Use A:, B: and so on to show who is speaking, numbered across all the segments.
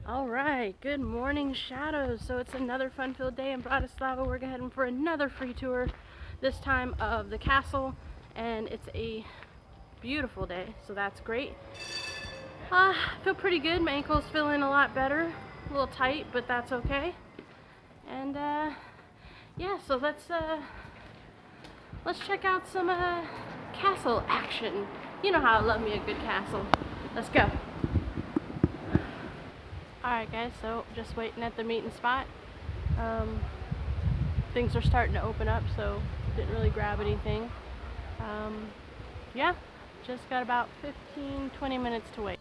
A: Alright, good morning, Shadows. So it's another fun-filled day in Bratislava. We're heading for another free tour, this time of the castle, and it's a beautiful day, so that's great. I feel pretty good. My ankle's feeling a lot better. A little tight, but that's okay. And yeah, so let's check out some castle action. You know how I love me a good castle. Let's go. Alright guys, so just waiting at the meeting spot. Things are starting to open up, so didn't really grab anything. Yeah, just got about 15-20 minutes to wait.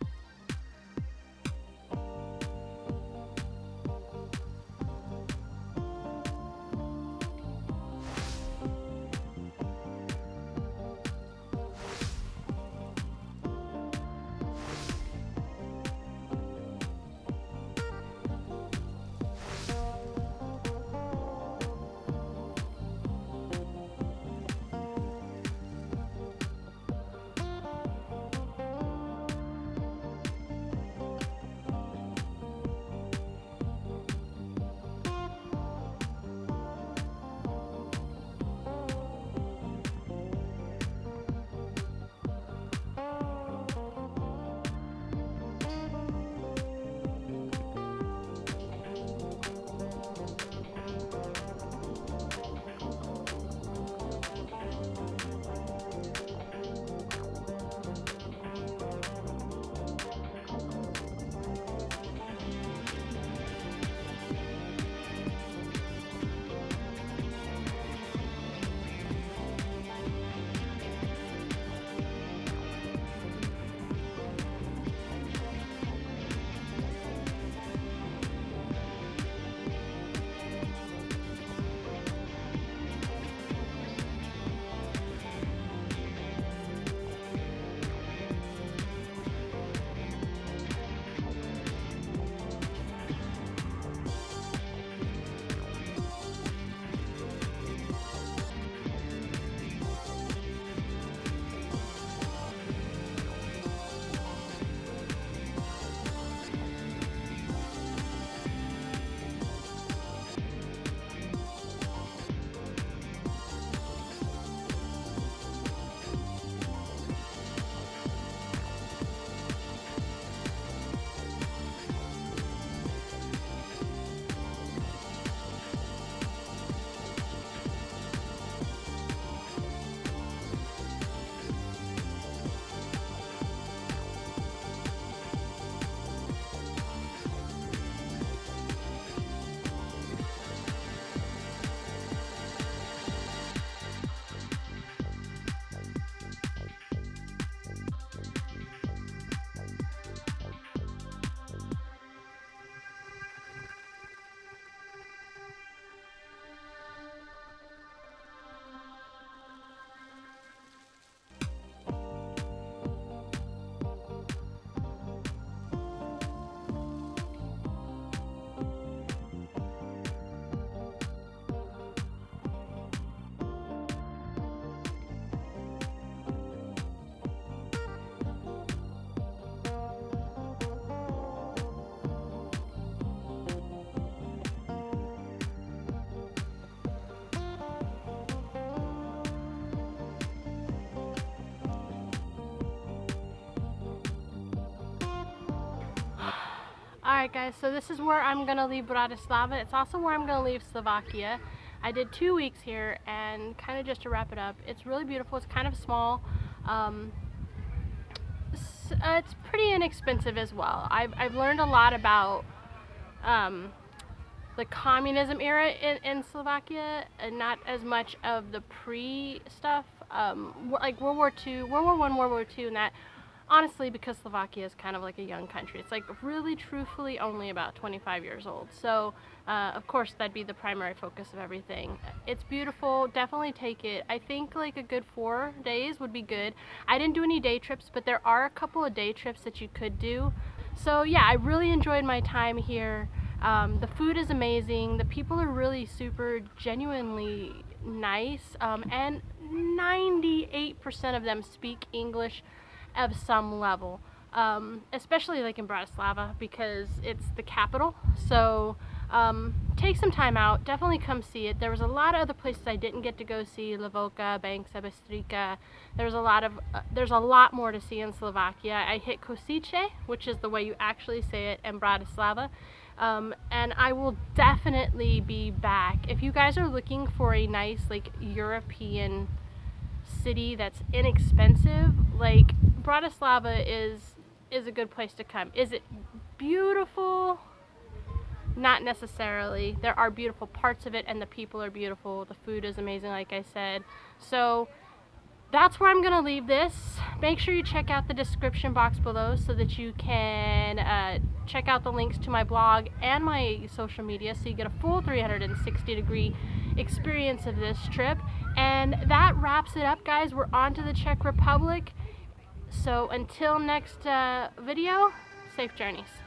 A: Alright guys, so this is where I'm going to leave Bratislava. It's also where I'm going to leave Slovakia. I did 2 weeks here, and kind of just to wrap it up, it's really beautiful. It's kind of small. It's pretty inexpensive as well. I've learned a lot about the communism era in Slovakia, and not as much of the pre-stuff, like World War II, World War I, World War II, and that. Honestly, because Slovakia is kind of like a young country. It's like really truthfully only about 25 years old. So of course that'd be the primary focus of everything. It's beautiful, definitely take it. I think like a good 4 days would be good. I didn't do any day trips, but there are a couple of day trips that you could do. So yeah, I really enjoyed my time here. The food is amazing. The people are really super genuinely nice, and 98% of them speak English of some level. especially like in Bratislava because it's the capital. So take some time out, definitely come see it. There was a lot of other places I didn't get to go see, Lavoka, Banca, Bystrica. There's a lot more to see in Slovakia. I hit Kosice, which is the way you actually say it, and Bratislava. And I will definitely be back. If you guys are looking for a nice like European city that's inexpensive, like Bratislava is a good place to come. Is it beautiful? Not necessarily. There are beautiful parts of it and the people are beautiful. The food is amazing, like I said. So that's where I'm going to leave this. Make sure you check out the description box below so that you can check out the links to my blog and my social media so you get a full 360-degree experience of this trip. And that wraps it up, guys. We're on to the Czech Republic. So until next video, safe journeys.